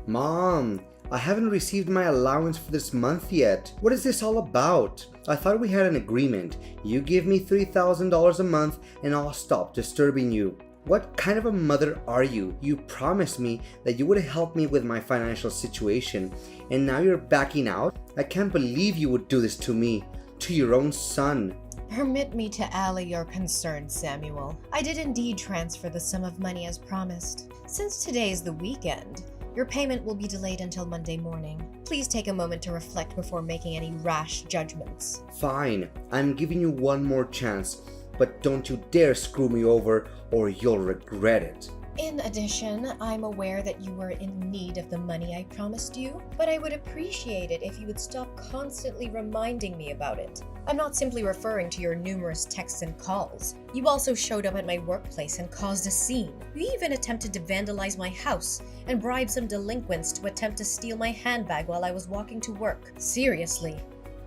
Mom, I haven't received my allowance for this month yet. What is this all about? I thought we had an agreement. You give me $3,000 a month and I'll stop disturbing you. What kind of a mother are you? You promised me that you would help me with my financial situation, and now you're backing out? I can't believe you would do this to me, to your own son. Permit me to allay your concerns, Samuel. I did indeed transfer the sum of money as promised. Since today is the weekend, your payment will be delayed until Monday morning. Please take a moment to reflect before making any rash judgments. Fine, I'm giving you one more chance, but don't you dare screw me over or you'll regret it. In addition, I'm aware that you were in need of the money I promised you, but I would appreciate it if you would stop constantly reminding me about it. I'm not simply referring to your numerous texts and calls. You also showed up at my workplace and caused a scene. You even attempted to vandalize my house and bribe some delinquents to attempt to steal my handbag while I was walking to work. Seriously.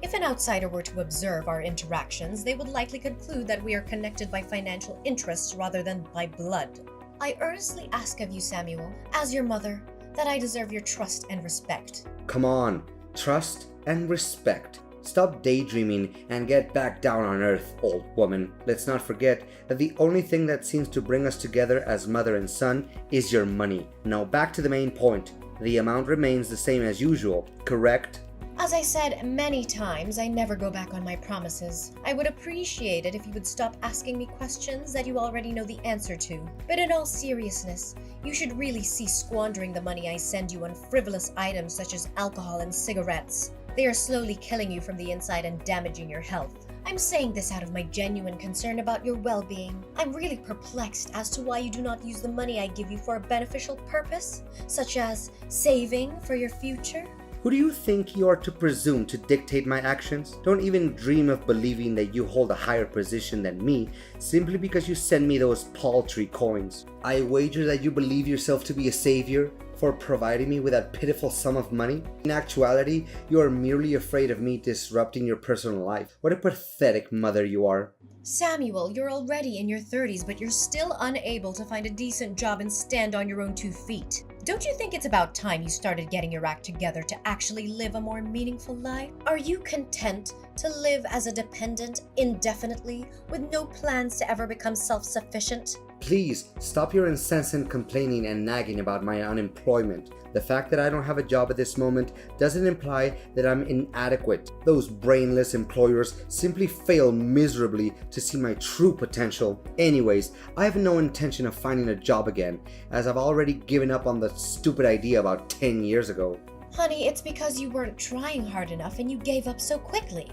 If an outsider were to observe our interactions, they would likely conclude that we are connected by financial interests rather than by blood. I earnestly ask of you, Samuel, as your mother, that I deserve your trust and respect. Come on, trust and respect. Stop daydreaming and get back down on earth, old woman. Let's not forget that the only thing that seems to bring us together as mother and son is your money. Now back to the main point. The amount remains the same as usual, correct? As I said many times, I never go back on my promises. I would appreciate it if you would stop asking me questions that you already know the answer to. But in all seriousness, you should really cease squandering the money I send you on frivolous items such as alcohol and cigarettes. They are slowly killing you from the inside and damaging your health. I'm saying this out of my genuine concern about your well-being. I'm really perplexed as to why you do not use the money I give you for a beneficial purpose, such as saving for your future. Who do you think you are to presume to dictate my actions? Don't even dream of believing that you hold a higher position than me simply because you send me those paltry coins. I wager that you believe yourself to be a savior for providing me with that pitiful sum of money. In actuality, you are merely afraid of me disrupting your personal life. What a pathetic mother you are. Samuel, you're already in your 30s, but you're still unable to find a decent job and stand on your own 2 feet. Don't you think it's about time you started getting your act together to actually live a more meaningful life? Are you content to live as a dependent indefinitely with no plans to ever become self-sufficient? Please stop your incessant complaining and nagging about my unemployment. The fact that I don't have a job at this moment doesn't imply that I'm inadequate. Those brainless employers simply fail miserably to see my true potential. Anyways, I have no intention of finding a job again, as I've already given up on the stupid idea about 10 years ago. Honey, it's because you weren't trying hard enough and you gave up so quickly.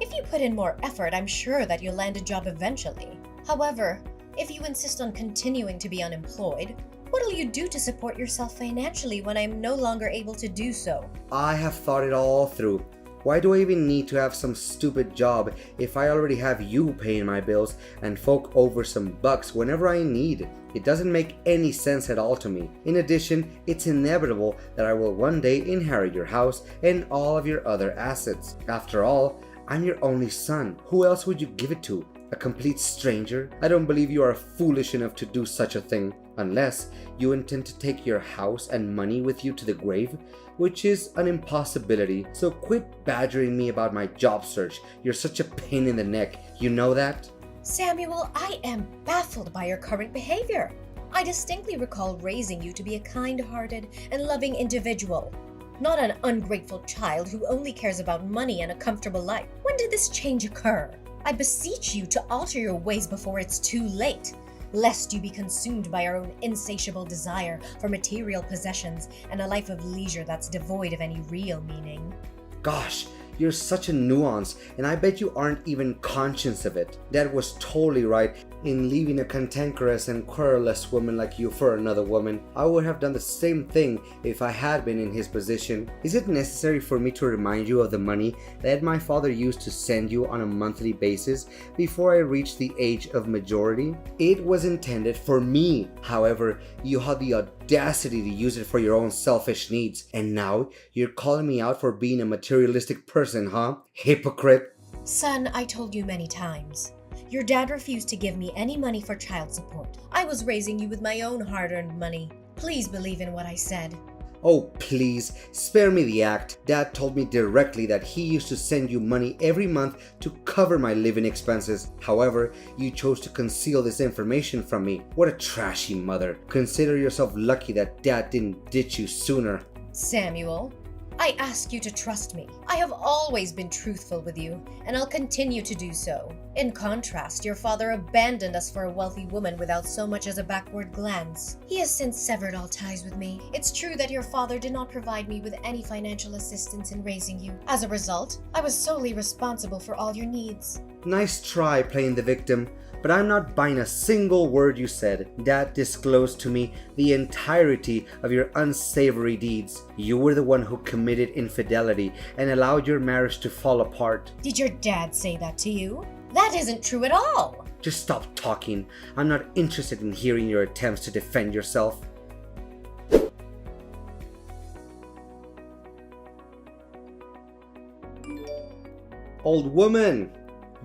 If you put in more effort, I'm sure that you'll land a job eventually. However, if you insist on continuing to be unemployed, what'll you do to support yourself financially when I'm no longer able to do so? I have thought it all through. Why do I even need to have some stupid job if I already have you paying my bills and fork over some bucks whenever I need? It doesn't make any sense at all to me. In addition, it's inevitable that I will one day inherit your house and all of your other assets. After all, I'm your only son. Who else would you give it to? A complete stranger? I don't believe you are foolish enough to do such a thing, unless you intend to take your house and money with you to the grave, which is an impossibility. So quit badgering me about my job search. You're such a pain in the neck. You know that? Samuel, I am baffled by your current behavior. I distinctly recall raising you to be a kind-hearted and loving individual, not an ungrateful child who only cares about money and a comfortable life. When did this change occur? I beseech you to alter your ways before it's too late, lest you be consumed by our own insatiable desire for material possessions and a life of leisure that's devoid of any real meaning. Gosh, you're such a nuance, and I bet you aren't even conscious of it. Dad was totally right in leaving a cantankerous and querulous woman like you for another woman. I would have done the same thing if I had been in his position. Is it necessary for me to remind you of the money that my father used to send you on a monthly basis before I reached the age of majority? It was intended for me. However, you had the audacity to use it for your own selfish needs. And now you're calling me out for being a materialistic person, huh? Hypocrite. Son, I told you many times. Your dad refused to give me any money for child support. I was raising you with my own hard-earned money. Please believe in what I said. Oh, please, spare me the act. Dad told me directly that he used to send you money every month to cover my living expenses. However, you chose to conceal this information from me. What a trashy mother. Consider yourself lucky that Dad didn't ditch you sooner. Samuel, I ask you to trust me. I have always been truthful with you, and I'll continue to do so. In contrast, your father abandoned us for a wealthy woman without so much as a backward glance. He has since severed all ties with me. It's true that your father did not provide me with any financial assistance in raising you. As a result, I was solely responsible for all your needs. Nice try playing the victim, but I'm not buying a single word you said. Dad disclosed to me the entirety of your unsavory deeds. You were the one who committed infidelity and allowed your marriage to fall apart. Did your dad say that to you? That isn't true at all. Just stop talking. I'm not interested in hearing your attempts to defend yourself. Old woman!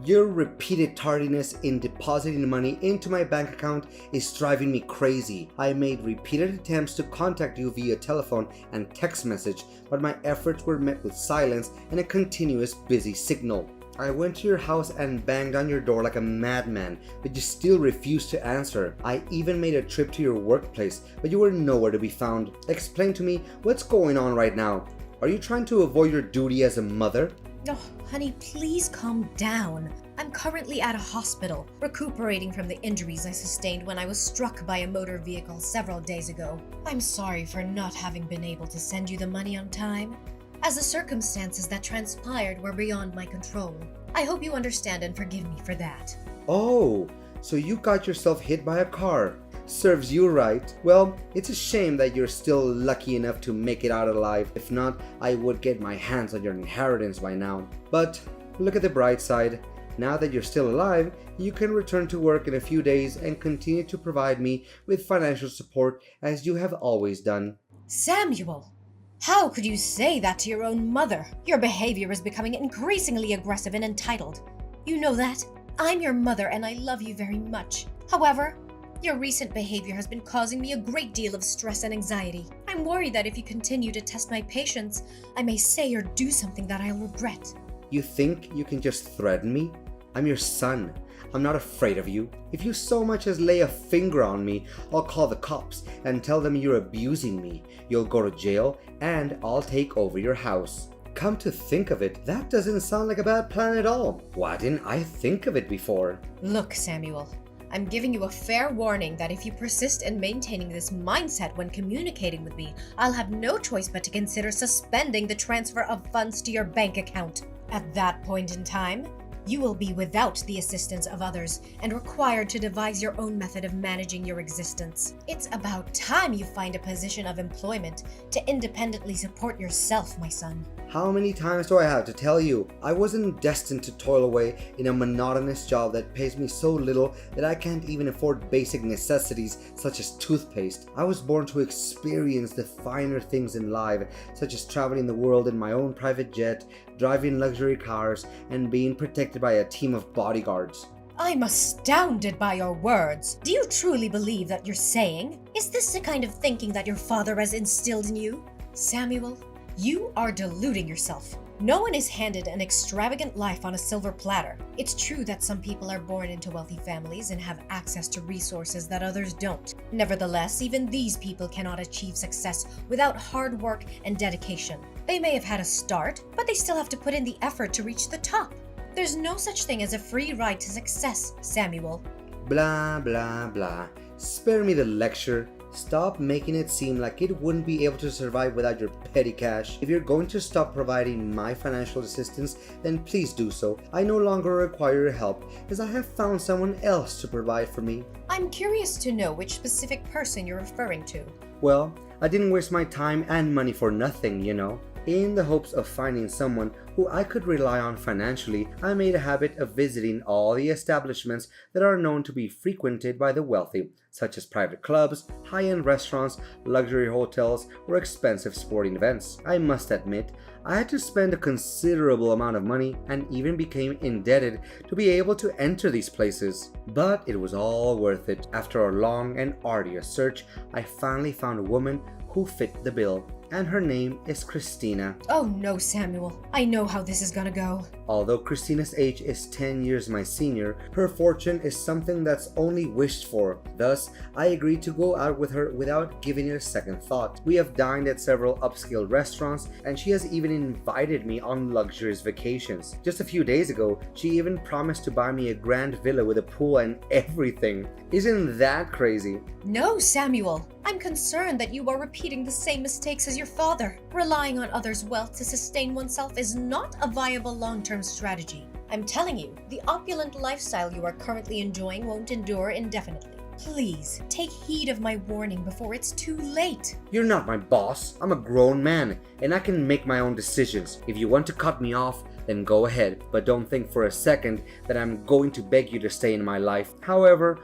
Your repeated tardiness in depositing money into my bank account is driving me crazy. I made repeated attempts to contact you via telephone and text message, but my efforts were met with silence and a continuous busy signal. I went to your house and banged on your door like a madman, but you still refused to answer. I even made a trip to your workplace, but you were nowhere to be found. Explain to me what's going on right now. Are you trying to avoid your duty as a mother? Oh, honey, please calm down. I'm currently at a hospital, recuperating from the injuries I sustained when I was struck by a motor vehicle several days ago. I'm sorry for not having been able to send you the money on time, as the circumstances that transpired were beyond my control. I hope you understand and forgive me for that. Oh, so you got yourself hit by a car. Serves you right. Well, it's a shame that you're still lucky enough to make it out alive. If not, I would get my hands on your inheritance by now. But look at the bright side. Now that you're still alive, you can return to work in a few days and continue to provide me with financial support as you have always done. Samuel! How could you say that to your own mother? Your behavior is becoming increasingly aggressive and entitled. You know that? I'm your mother and I love you very much. However, your recent behavior has been causing me a great deal of stress and anxiety. I'm worried that if you continue to test my patience, I may say or do something that I'll regret. You think you can just threaten me? I'm your son. I'm not afraid of you. If you so much as lay a finger on me, I'll call the cops and tell them you're abusing me. You'll go to jail and I'll take over your house. Come to think of it, that doesn't sound like a bad plan at all. Why didn't I think of it before? Look, Samuel, I'm giving you a fair warning that if you persist in maintaining this mindset when communicating with me, I'll have no choice but to consider suspending the transfer of funds to your bank account. At that point in time, you will be without the assistance of others and required to devise your own method of managing your existence. It's about time you find a position of employment to independently support yourself, my son. How many times do I have to tell you? I wasn't destined to toil away in a monotonous job that pays me so little that I can't even afford basic necessities such as toothpaste. I was born to experience the finer things in life, such as traveling the world in my own private jet, driving luxury cars, and being protected by a team of bodyguards. I'm astounded by your words. Do you truly believe that you're saying? Is this the kind of thinking that your father has instilled in you? Samuel, you are deluding yourself. No one is handed an extravagant life on a silver platter. It's true that some people are born into wealthy families and have access to resources that others don't. Nevertheless, even these people cannot achieve success without hard work and dedication. They may have had a start, but they still have to put in the effort to reach the top. There's no such thing as a free ride to success, Samuel. Blah, blah, blah. Spare me the lecture. Stop making it seem like it wouldn't be able to survive without your petty cash. If you're going to stop providing my financial assistance, then please do so. I no longer require your help, as I have found someone else to provide for me. I'm curious to know which specific person you're referring to. Well, I didn't waste my time and money for nothing, you know. In the hopes of finding someone who I could rely on financially, I made a habit of visiting all the establishments that are known to be frequented by the wealthy, such as private clubs, high-end restaurants, luxury hotels, or expensive sporting events. I must admit, I had to spend a considerable amount of money and even became indebted to be able to enter these places. But it was all worth it. After a long and arduous search, I finally found a woman who fit the bill, and her name is Christina. Oh no, Samuel. I know how this is gonna go. Although Christina's age is 10 years my senior, her fortune is something that's only wished for. Thus, I agreed to go out with her without giving it a second thought. We have dined at several upscale restaurants, and she has even invited me on luxurious vacations. Just a few days ago, she even promised to buy me a grand villa with a pool and everything. Isn't that crazy? No, Samuel. I'm concerned that you are repeating the same mistakes as your father. Relying on others' wealth to sustain oneself is not a viable long-term strategy. I'm telling you, the opulent lifestyle you are currently enjoying won't endure indefinitely. Please, take heed of my warning before it's too late. You're not my boss. I'm a grown man, and I can make my own decisions. If you want to cut me off, then go ahead, but don't think for a second that I'm going to beg you to stay in my life. However,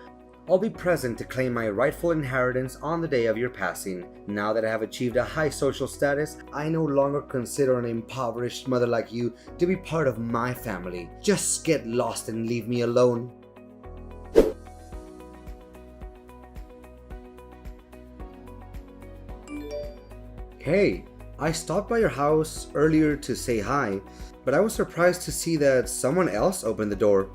I'll be present to claim my rightful inheritance on the day of your passing. Now that I have achieved a high social status, I no longer consider an impoverished mother like you to be part of my family. Just get lost and leave me alone. Hey, I stopped by your house earlier to say hi, but I was surprised to see that someone else opened the door.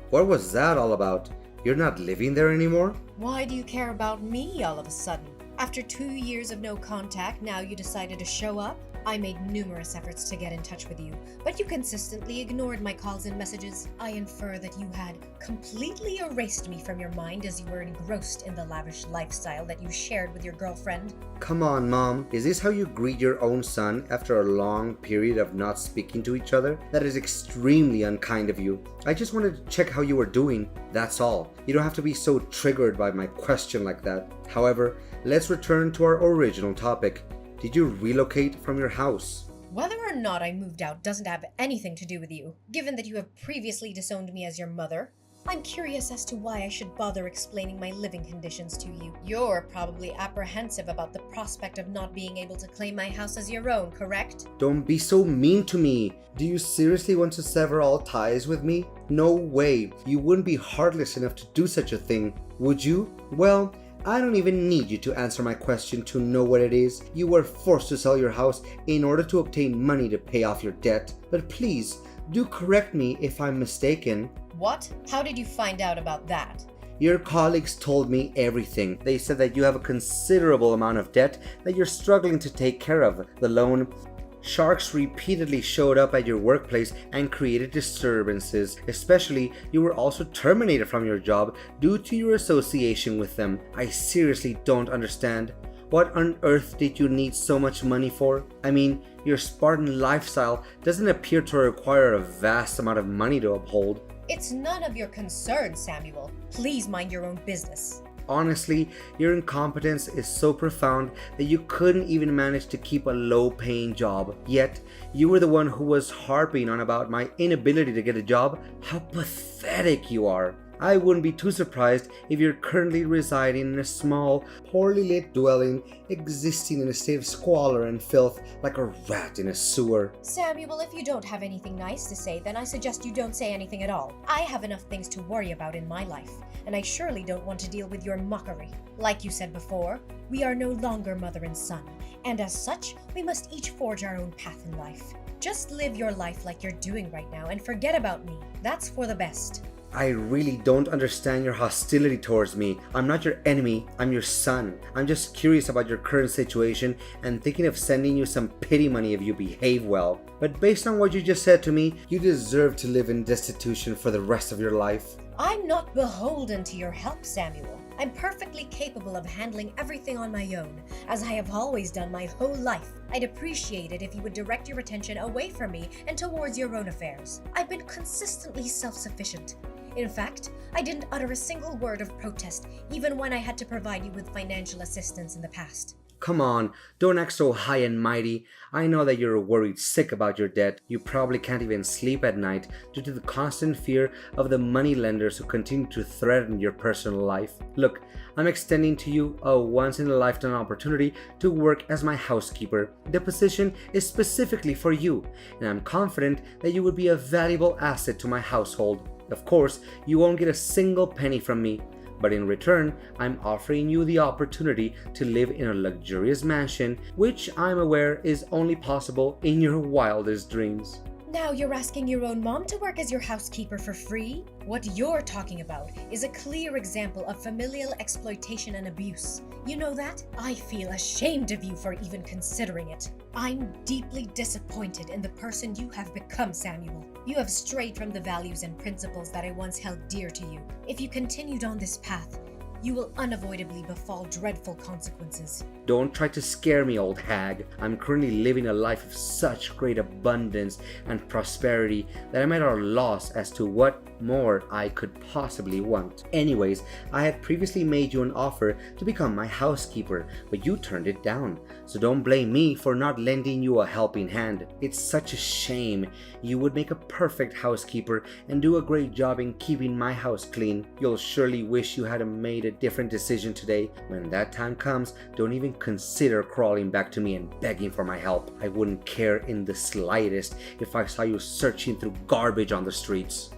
What was that all about? You're not living there anymore? Why do you care about me all of a sudden? After 2 years of no contact, now you decided to show up? I made numerous efforts to get in touch with you, but you consistently ignored my calls and messages. I infer that you had completely erased me from your mind as you were engrossed in the lavish lifestyle that you shared with your girlfriend. Come on, Mom. Is this how you greet your own son after a long period of not speaking to each other? That is extremely unkind of you. I just wanted to check how you were doing, that's all. You don't have to be so triggered by my question like that. However, let's return to our original topic. Did you relocate from your house? Whether or not I moved out doesn't have anything to do with you, given that you have previously disowned me as your mother. I'm curious as to why I should bother explaining my living conditions to you. You're probably apprehensive about the prospect of not being able to claim my house as your own, correct? Don't be so mean to me. Do you seriously want to sever all ties with me? No way. You wouldn't be heartless enough to do such a thing, would you? Well, I don't even need you to answer my question to know what it is. You were forced to sell your house in order to obtain money to pay off your debt. But please, do correct me if I'm mistaken. What? How did you find out about that? Your colleagues told me everything. They said that you have a considerable amount of debt that you're struggling to take care of. The loan sharks repeatedly showed up at your workplace and created disturbances. Especially, you were also terminated from your job due to your association with them. I seriously don't understand. What on earth did you need so much money for? I mean, your Spartan lifestyle doesn't appear to require a vast amount of money to uphold. It's none of your concern, Samuel. Please mind your own business. Honestly, your incompetence is so profound that you couldn't even manage to keep a low-paying job. Yet, you were the one who was harping on about my inability to get a job. How pathetic you are. I wouldn't be too surprised if you're currently residing in a small, poorly lit dwelling, existing in a state of squalor and filth like a rat in a sewer. Samuel, if you don't have anything nice to say, then I suggest you don't say anything at all. I have enough things to worry about in my life, and I surely don't want to deal with your mockery. Like you said before, we are no longer mother and son, and as such, we must each forge our own path in life. Just live your life like you're doing right now and forget about me. That's for the best. I really don't understand your hostility towards me. I'm not your enemy, I'm your son. I'm just curious about your current situation and thinking of sending you some pity money if you behave well. But based on what you just said to me, you deserve to live in destitution for the rest of your life. I'm not beholden to your help, Samuel. I'm perfectly capable of handling everything on my own, as I have always done my whole life. I'd appreciate it if you would direct your attention away from me and towards your own affairs. I've been consistently self-sufficient. In fact, I didn't utter a single word of protest, even when I had to provide you with financial assistance in the past. Come on, don't act so high and mighty. I know that you're worried sick about your debt. You probably can't even sleep at night due to the constant fear of the moneylenders who continue to threaten your personal life. Look, I'm extending to you a once-in-a-lifetime opportunity to work as my housekeeper. The position is specifically for you, and I'm confident that you would be a valuable asset to my household. Of course, you won't get a single penny from me, but in return, I'm offering you the opportunity to live in a luxurious mansion, which I'm aware is only possible in your wildest dreams. Now you're asking your own mom to work as your housekeeper for free? What you're talking about is a clear example of familial exploitation and abuse. You know that? I feel ashamed of you for even considering it. I'm deeply disappointed in the person you have become, Samuel. You have strayed from the values and principles that I once held dear to you. If you continued on this path, you will unavoidably befall dreadful consequences. Don't try to scare me, old hag. I'm currently living a life of such great abundance and prosperity that I'm at a loss as to what more I could possibly want. Anyways, I had previously made you an offer to become my housekeeper, but you turned it down. So don't blame me for not lending you a helping hand. It's such a shame. You would make a perfect housekeeper and do a great job in keeping my house clean. You'll surely wish you had made a different decision today. When that time comes, don't even consider crawling back to me and begging for my help. I wouldn't care in the slightest if I saw you searching through garbage on the streets.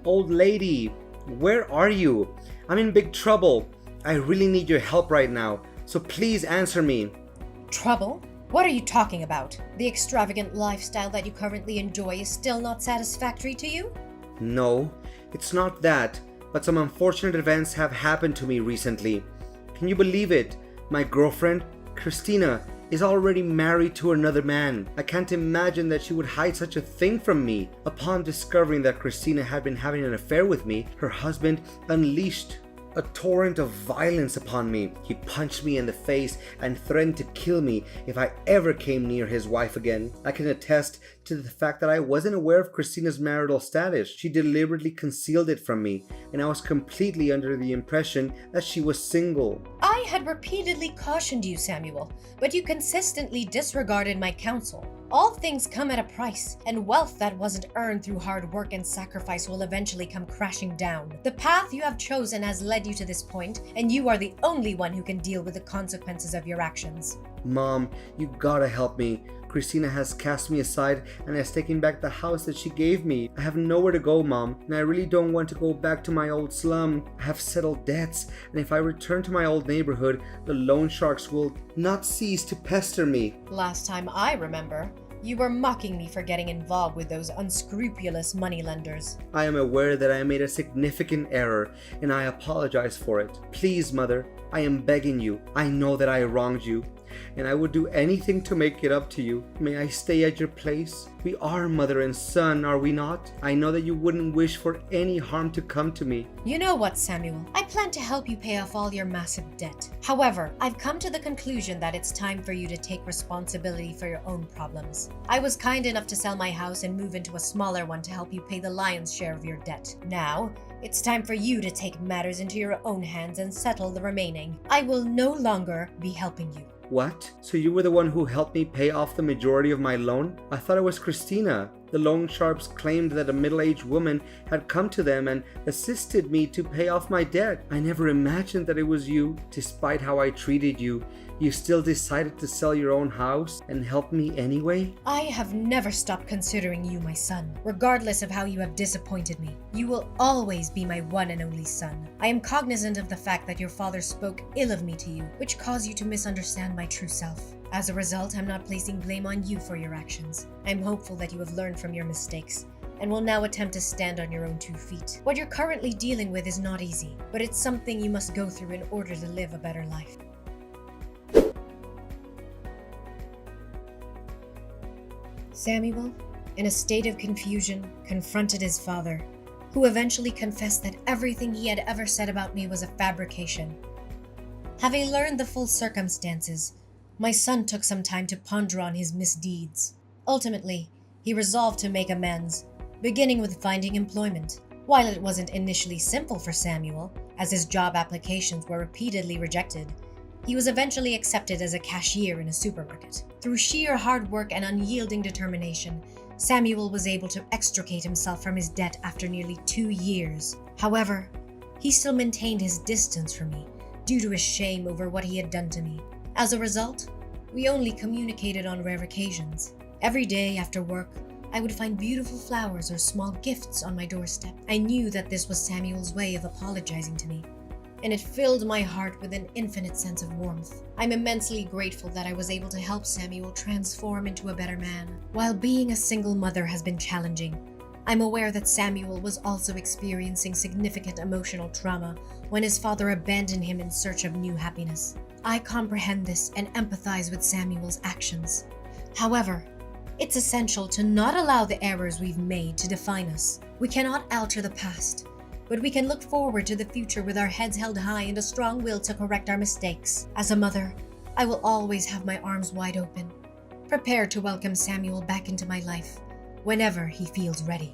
Old lady, where are you? I'm in big trouble. I really need your help right now, so please answer me. Trouble? What are you talking about? The extravagant lifestyle that you currently enjoy is still not satisfactory to you? No, it's not that, but some unfortunate events have happened to me recently. Can you believe it? My girlfriend, Christina, is already married to another man. I can't imagine that she would hide such a thing from me. Upon discovering that Christina had been having an affair with me, her husband unleashed a torrent of violence upon me. He punched me in the face and threatened to kill me if I ever came near his wife again. I can attest to the fact that I wasn't aware of Christina's marital status. She deliberately concealed it from me, and I was completely under the impression that she was single. I had repeatedly cautioned you, Samuel, but you consistently disregarded my counsel. All things come at a price, and wealth that wasn't earned through hard work and sacrifice will eventually come crashing down. The path you have chosen has led you to this point, and you are the only one who can deal with the consequences of your actions. Mom, you gotta help me. Christina has cast me aside and has taken back the house that she gave me. I have nowhere to go, Mom, and I really don't want to go back to my old slum. I have settled debts, and if I return to my old neighborhood, the loan sharks will not cease to pester me. Last time I remember, you were mocking me for getting involved with those unscrupulous moneylenders. I am aware that I made a significant error, and I apologize for it. Please, Mother, I am begging you. I know that I wronged you, and I would do anything to make it up to you. May I stay at your place? We are mother and son, are we not? I know that you wouldn't wish for any harm to come to me. You know what, Samuel? I plan to help you pay off all your massive debt. However, I've come to the conclusion that it's time for you to take responsibility for your own problems. I was kind enough to sell my house and move into a smaller one to help you pay the lion's share of your debt. Now, it's time for you to take matters into your own hands and settle the remaining. I will no longer be helping you. What? So you were the one who helped me pay off the majority of my loan? I thought it was Christina. The loan sharks claimed that a middle-aged woman had come to them and assisted me to pay off my debt. I never imagined that it was you. Despite how I treated you, you still decided to sell your own house and help me anyway? I have never stopped considering you my son, regardless of how you have disappointed me. You will always be my one and only son. I am cognizant of the fact that your father spoke ill of me to you, which caused you to misunderstand my true self. As a result, I'm not placing blame on you for your actions. I'm hopeful that you have learned from your mistakes and will now attempt to stand on your own 2 feet. What you're currently dealing with is not easy, but it's something you must go through in order to live a better life. Samuel, in a state of confusion, confronted his father, who eventually confessed that everything he had ever said about me was a fabrication. Having learned the full circumstances, my son took some time to ponder on his misdeeds. Ultimately, he resolved to make amends, beginning with finding employment. While it wasn't initially simple for Samuel, as his job applications were repeatedly rejected, he was eventually accepted as a cashier in a supermarket. Through sheer hard work and unyielding determination, Samuel was able to extricate himself from his debt after nearly 2 years. However, he still maintained his distance from me due to his shame over what he had done to me. As a result, we only communicated on rare occasions. Every day after work, I would find beautiful flowers or small gifts on my doorstep. I knew that this was Samuel's way of apologizing to me, and it filled my heart with an infinite sense of warmth. I'm immensely grateful that I was able to help Samuel transform into a better man. While being a single mother has been challenging, I'm aware that Samuel was also experiencing significant emotional trauma when his father abandoned him in search of new happiness. I comprehend this and empathize with Samuel's actions. However, it's essential to not allow the errors we've made to define us. We cannot alter the past, but we can look forward to the future with our heads held high and a strong will to correct our mistakes. As a mother, I will always have my arms wide open, prepared to welcome Samuel back into my life whenever he feels ready.